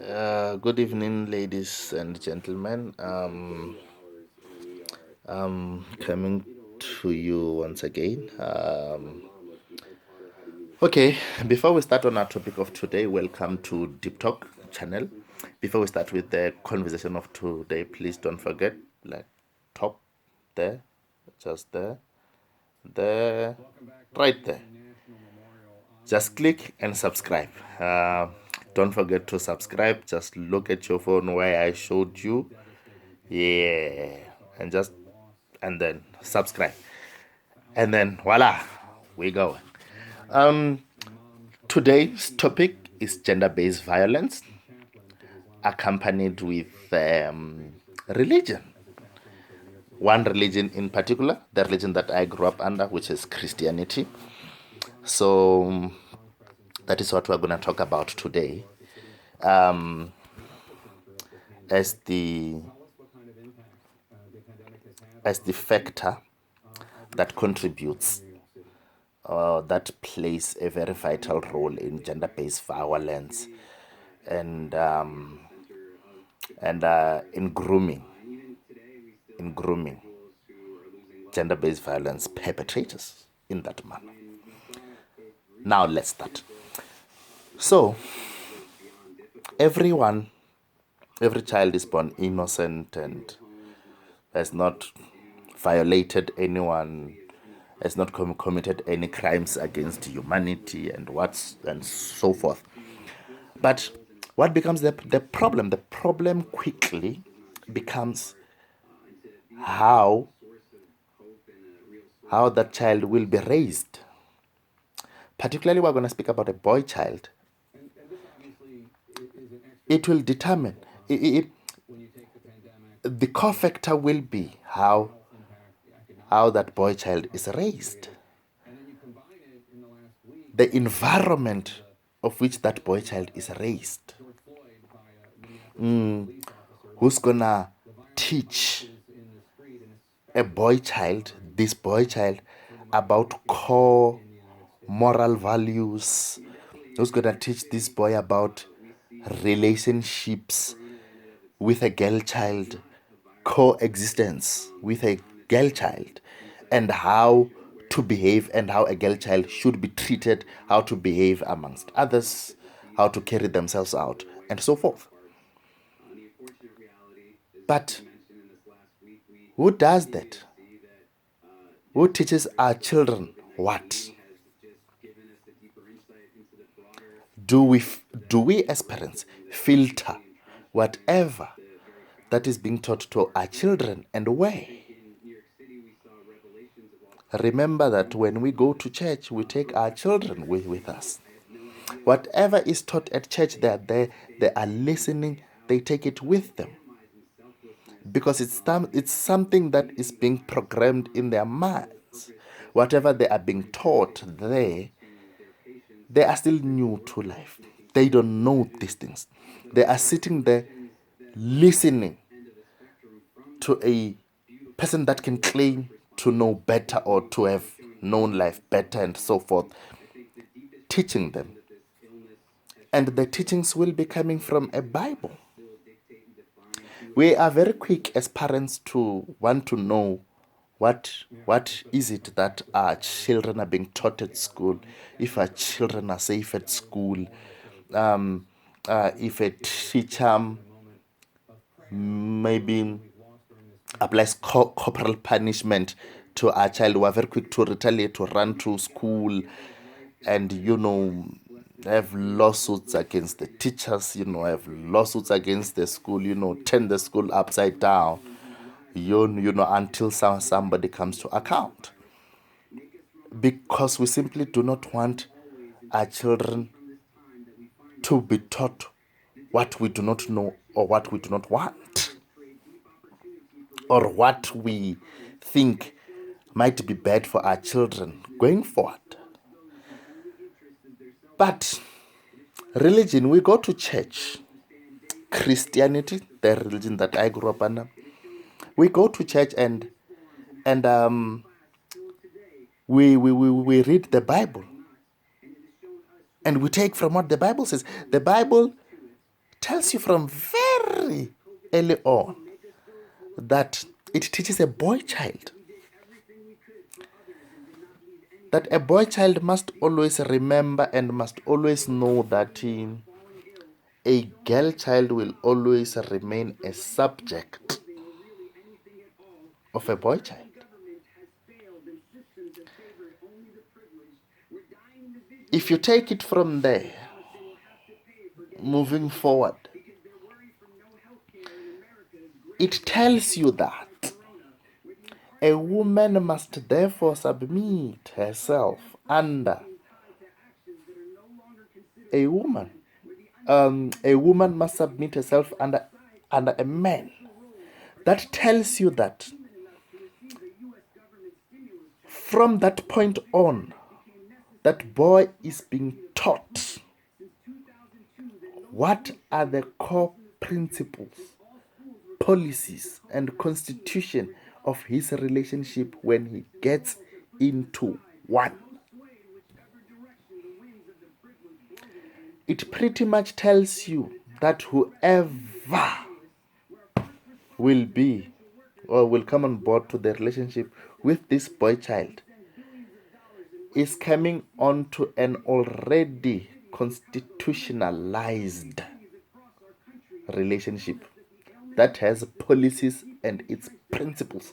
Good evening, ladies and gentlemen. I'm coming to you once again. Okay, before we start on our topic of today, welcome to Deep Talk channel. Before we start with the conversation of today, please don't forget, like, top there, just there, right there. Just click and subscribe. Don't forget to subscribe. Just look at your phone where I showed you. Yeah, and then subscribe, and then voila, we go. Today's topic is gender-based violence, accompanied with religion. One religion in particular, the religion that I grew up under, which is Christianity. So that is what we're going to talk about today, as the factor that contributes, that plays a very vital role in gender-based violence and in grooming gender-based violence perpetrators in that manner. Now let's start. So every child is born innocent and has not violated anyone, has not committed any crimes against humanity and so forth. But what becomes the problem? The problem quickly becomes how that child will be raised. Particularly, we're going to speak about a boy child. It will determine, the core factor will be how that boy child is raised. The environment of which that boy child is raised. Who's gonna teach this boy child, about core moral values? Who's gonna teach this boy about relationships with a girl child, coexistence with a girl child, and how to behave, and how a girl child should be treated, how to behave amongst others, how to carry themselves out, and so forth. But who does that? Who teaches our children what? Do we as parents filter whatever that is being taught to our children, and where? Remember that when we go to church, we take our children with us. Whatever is taught at church, they are listening, they take it with them. Because it's something that is being programmed in their minds. Whatever they are being taught there, they are still new to life. They don't know these things. They are sitting there listening to a person that can claim to know better, or to have known life better, and so forth, teaching them. And the teachings will be coming from a Bible. We are very quick as parents to want to know what is it that our children are being taught at school, if our children are safe at school, if a teacher maybe applies corporal punishment to our child. We are very quick to retaliate, to run to school, and have lawsuits against the teachers, have lawsuits against the school, turn the school upside down, until somebody comes to account. Because we simply do not want our children to be taught what we do not know, or what we do not want, or what we think might be bad for our children going forward. But religion, we go to church. Christianity, the religion that I grew up under, we go to church and we read the Bible, and we take from what the Bible says. The Bible tells you from very early on that it teaches a boy child that a boy child must always remember and must always know that a girl child will always remain a subject of a boy child. If you take it from there, moving forward, it tells you that a woman must therefore submit herself under a woman. A woman must submit herself under a man. That tells you that from that point on, that boy is being taught what are the core principles, policies, and constitution of his relationship when he gets into one. It pretty much tells you that whoever will be or will come on board to the relationship with this boy child is coming onto an already constitutionalized relationship that has policies and its principles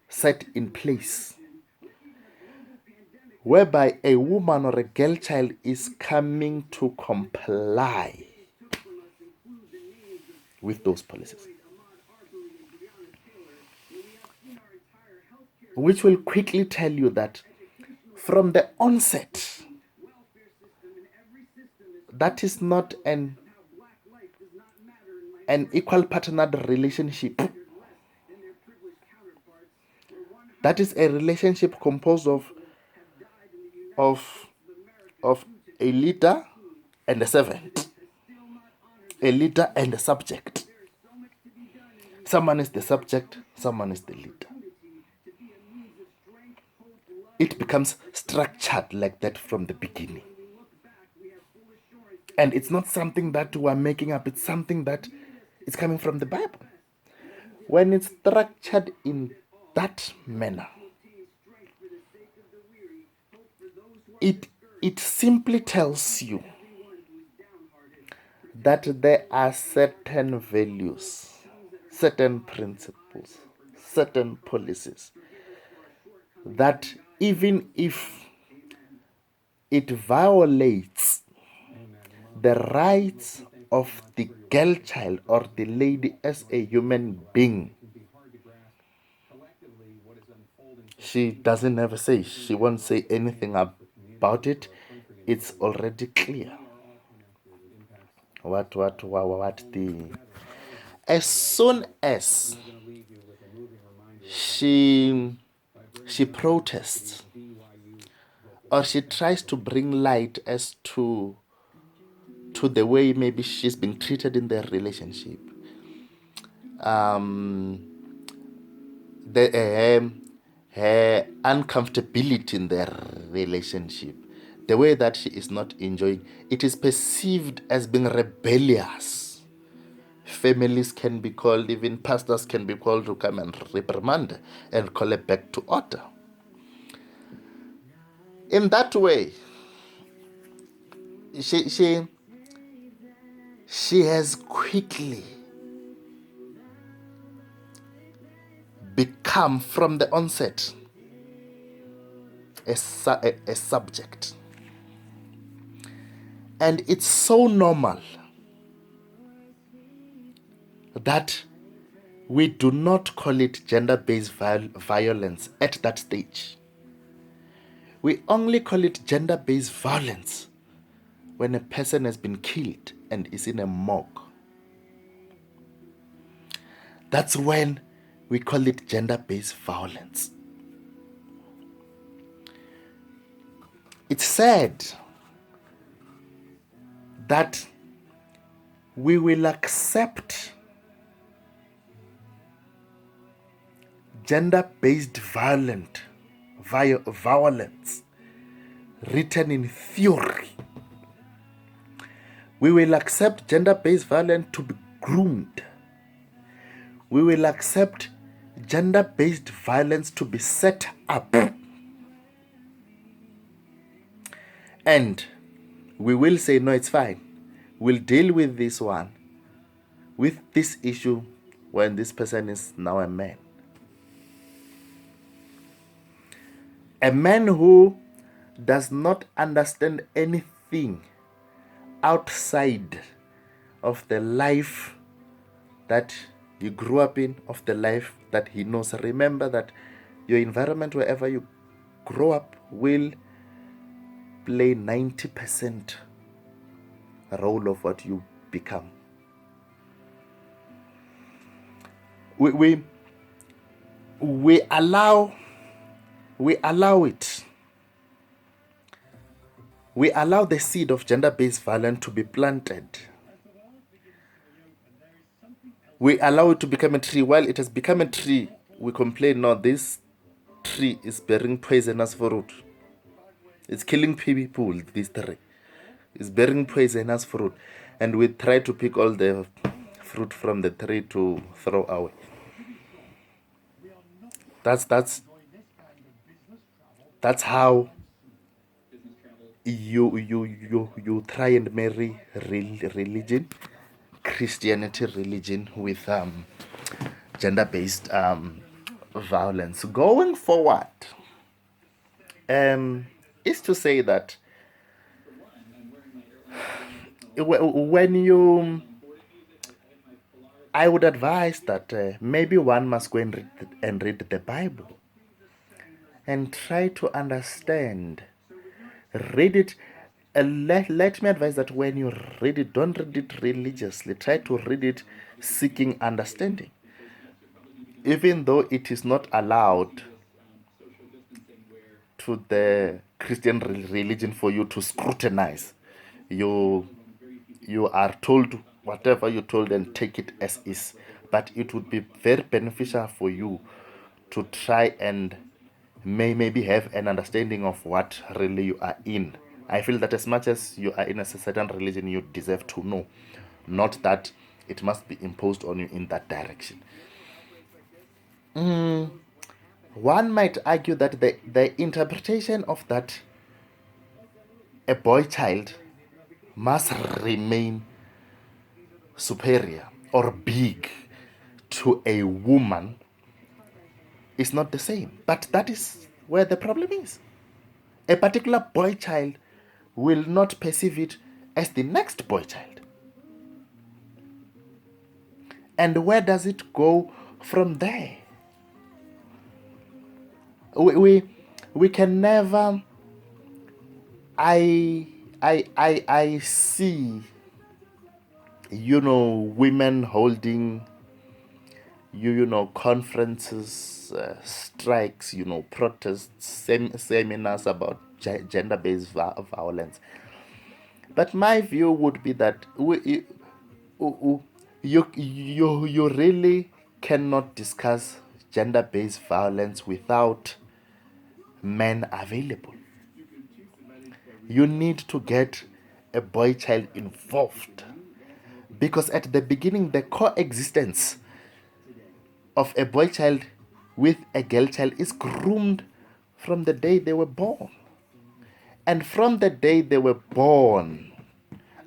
set in place, whereby a woman or a girl child is coming to comply with those policies, which will quickly tell you that from the onset, that is not an equal partnered relationship. That is a relationship composed of a leader and a servant, a leader and a subject. Someone is the subject, someone is the leader. It becomes structured like that from the beginning. And it's not something that we're making up, it's something that is coming from the Bible. When it's structured in that manner, it simply tells you that there are certain values, certain principles, certain policies that even if it violates the rights of the girl child or the lady as a human being, she doesn't have a say. She won't say anything about it. It's already clear. As soon as she protests or she tries to bring light as to the way maybe she's been treated in their relationship, her uncomfortability in their relationship, the way that she is not enjoying, it is perceived as being rebellious. Families can be called, even pastors can be called to come and reprimand and call it back to order. In that way, she has quickly become from the onset a subject. And it's so normal that we do not call it gender-based violence at that stage. We only call it gender-based violence when a person has been killed and is in a morgue. That's when we call it gender-based violence. It's said that we will accept gender-based violence written in theory We will accept gender-based violence to be groomed. We will accept gender-based violence to be set up. And we will say, no, it's fine. We'll deal with this one, with this issue, when this person is now a man. A man who does not understand anything outside of the life that you grew up in, of the life that he knows. Remember that your environment, wherever you grow up, will play 90% role of what you become. We allow it. We allow the seed of gender-based violence to be planted. We allow it to become a tree. While it has become a tree, we complain, no, this tree is bearing poisonous fruit. It's killing people, this tree. It's bearing poisonous fruit. And we try to pick all the fruit from the tree to throw away. That's how you try and marry religion, Christianity religion, with gender-based violence. Going forward, is to say that I would advise that maybe one must go and read the Bible and try to understand. Read it. Let me advise that when you read it, don't read it religiously. Try to read it seeking understanding. Even though it is not allowed to the Christian religion for you to scrutinize, you are told whatever you're told and take it as is. But it would be very beneficial for you to try and maybe have an understanding of what really you are in. I feel that as much as you are in a certain religion, you deserve to know, not that it must be imposed on you in that direction. One might argue that the interpretation of that a boy child must remain superior or big to a woman is not the same. But that is where the problem is. A particular boy child will not perceive it as the next boy child. And where does it go from there? We can never. I see, women holding conferences, strikes, protests, seminars about gender-based violence. But my view would be that you really cannot discuss gender-based violence without men available. You need to get a boy child involved, because at the beginning the coexistence of a boy child with a girl child is groomed from the day they were born. And from the day they were born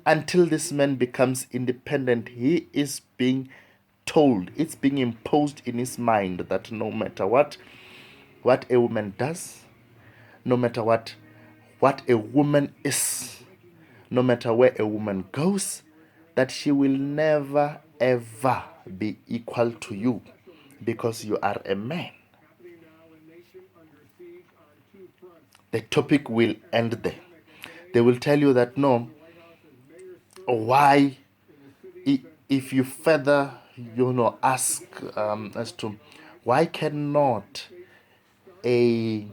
until this man becomes independent, he is being told, it's being imposed in his mind that no matter what a woman does, no matter what a woman is, no matter where a woman goes, that she will never ever be equal to you because you are a man. The topic will end there. They will tell you that no, why, if you further ask as to why cannot a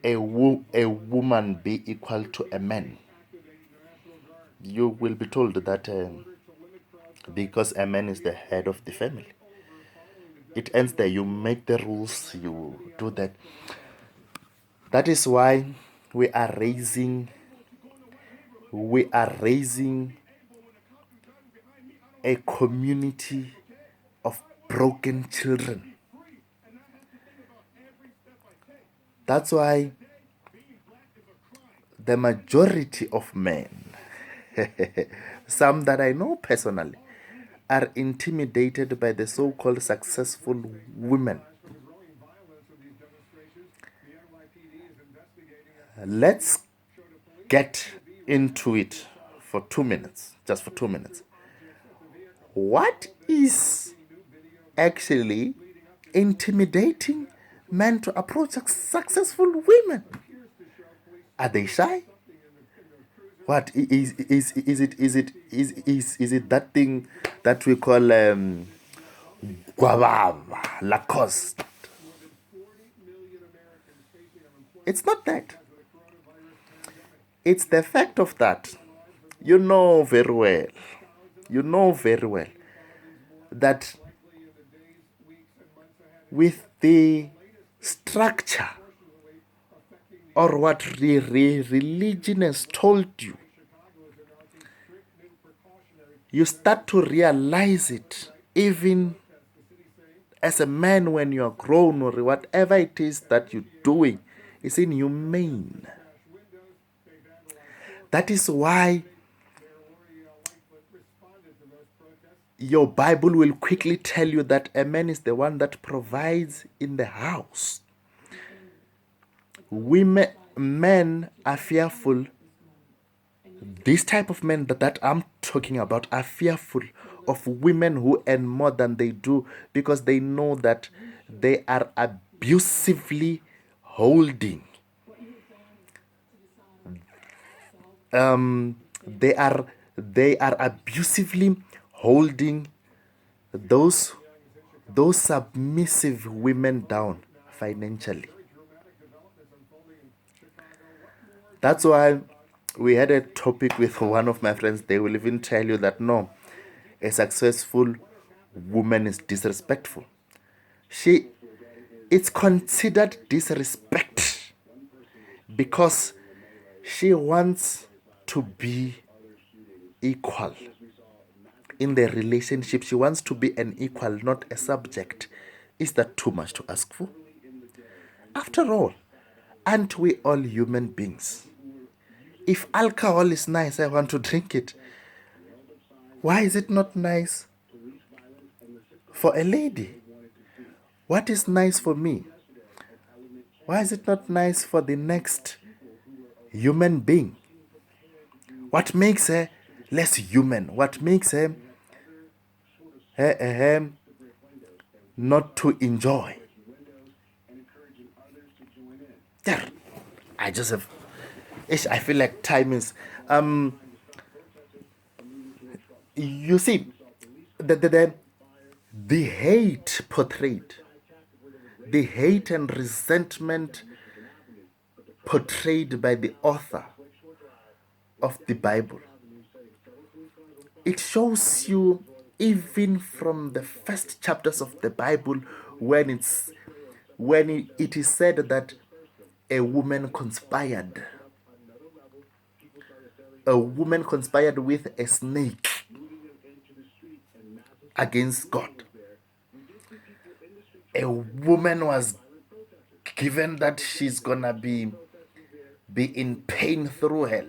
woman be equal to a man, you will be told that because a man is the head of the family. It ends there. You make the rules, you do that. That is why we are raising we are raising a community of broken children. That's why the majority of men, some that I know personally, are intimidated by the so-called successful women. Let's get into it for 2 minutes, just for 2 minutes. What is actually intimidating men to approach successful women? Are they shy? What is it that thing that we call guavava, Lacoste? It's not that. It's the fact of that. You know very well that with the structure or what religion has told you, you start to realize it even as a man when you are grown, or whatever it is that you're doing is inhumane. That is why your Bible will quickly tell you that a man is the one that provides in the house. Men are fearful. This type of men that I'm talking about are fearful of women who earn more than they do, because they know that they are abusively holding. They are abusively holding those submissive women down financially. That's why we had a topic with one of my friends. They will even tell you that no, a successful woman is disrespectful. It's considered disrespect because she wants to be equal in the relationship. She wants to be an equal, not a subject. Is that too much to ask for? After all, aren't we all human beings? If alcohol is nice, I want to drink it. Why is it not nice for a lady? What is nice for me? Why is it not nice for the next human being? What makes her less human? What makes her not to enjoy? There, I just have. I feel like time is. You see, the hate portrayed, the hate and resentment portrayed by the author of the Bible, it shows you even from the first chapters of the Bible when it is said that a woman conspired with a snake against God. A woman was given that she's gonna be in pain through her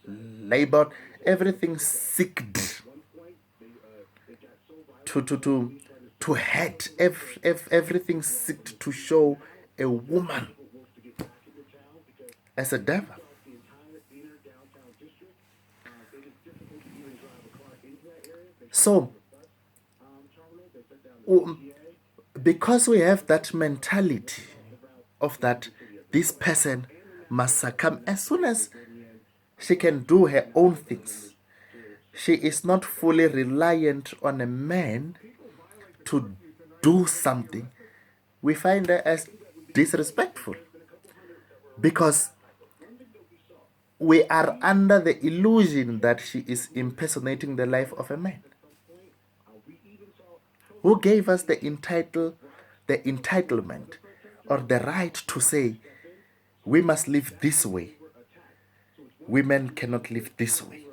labor, everything sicked to hurt, everything sicked to show a woman as a devil. So, because we have that mentality of that this person must succumb as soon as she can do her own things, she is not fully reliant on a man to do something, we find her as disrespectful, because we are under the illusion that she is impersonating the life of a man. Who gave us the entitlement or the right to say we must live this way? women cannot live this way.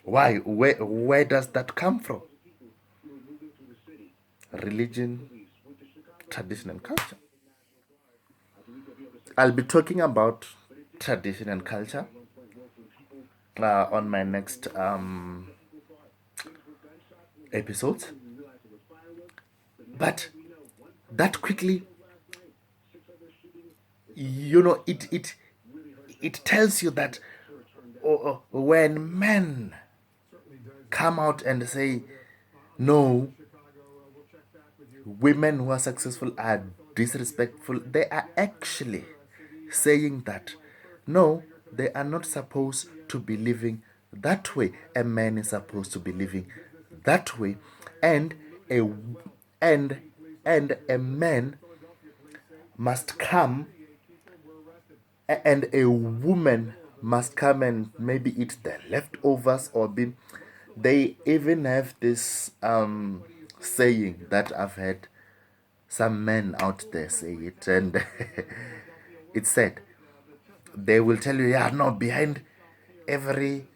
Why? Where does that come from? Religion, tradition, and culture. I'll be talking about tradition and culture on my next episodes. But that quickly, it tells you that when men come out and say, no, women who are successful are disrespectful, they are actually saying that no, they are not supposed to be living that way. A man is supposed to be living that way, and a and and a man must come, and a woman must come and maybe eat the leftovers or be. They even have this saying that I've heard some men out there say it, and it's said. They will tell you, yeah, no, behind every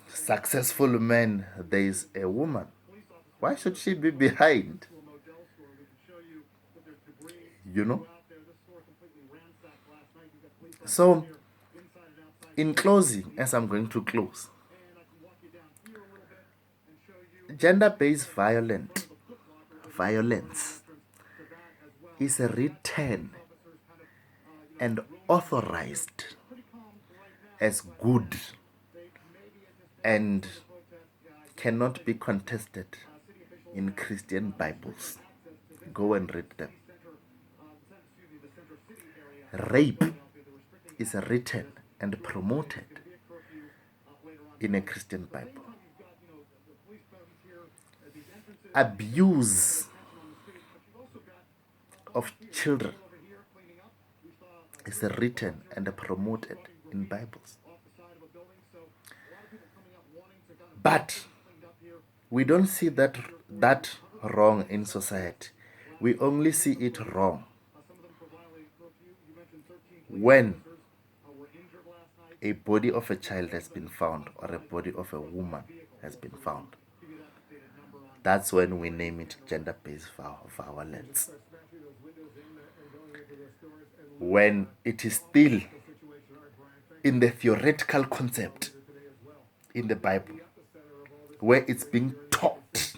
successful man, there is a woman. Why should she be behind? You know? So, in closing, as I'm going to close, gender-based violence is written and authorized as good and cannot be contested in Christian Bibles. Go and read them. Rape is written and promoted in a Christian Bible. Abuse of children is written and promoted in Bibles. But we don't see that wrong in society. We only see it wrong when a body of a child has been found or a body of a woman has been found. That's when we name it gender-based violence. When it is still in the theoretical concept in the Bible, where it's being taught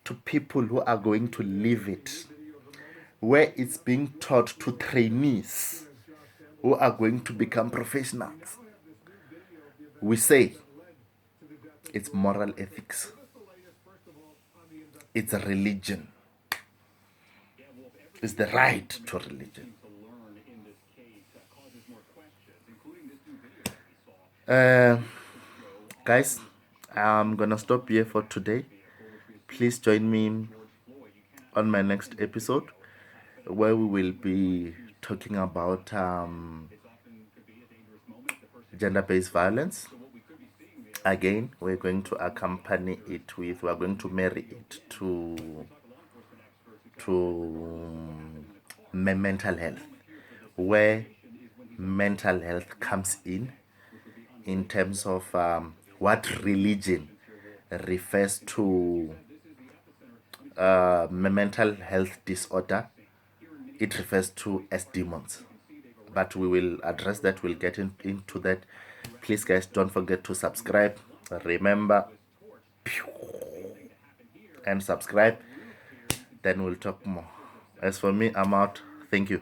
to people who are going to live it, where it's being taught to trainees who are going to become professionals, we say it's moral ethics, it's a religion, it's the right to religion. Guys, I'm gonna stop here for today. Please join me on my next episode where we will be talking about gender-based violence. Again, we're going to accompany it with, we're going to marry it to mental health, where mental health comes in terms of what religion refers to mental health disorder. It refers to as demons, but we will address that. We'll get into that. Please, guys, don't forget to subscribe. Remember, and subscribe. Then we'll talk more. As for me, I'm out. Thank you.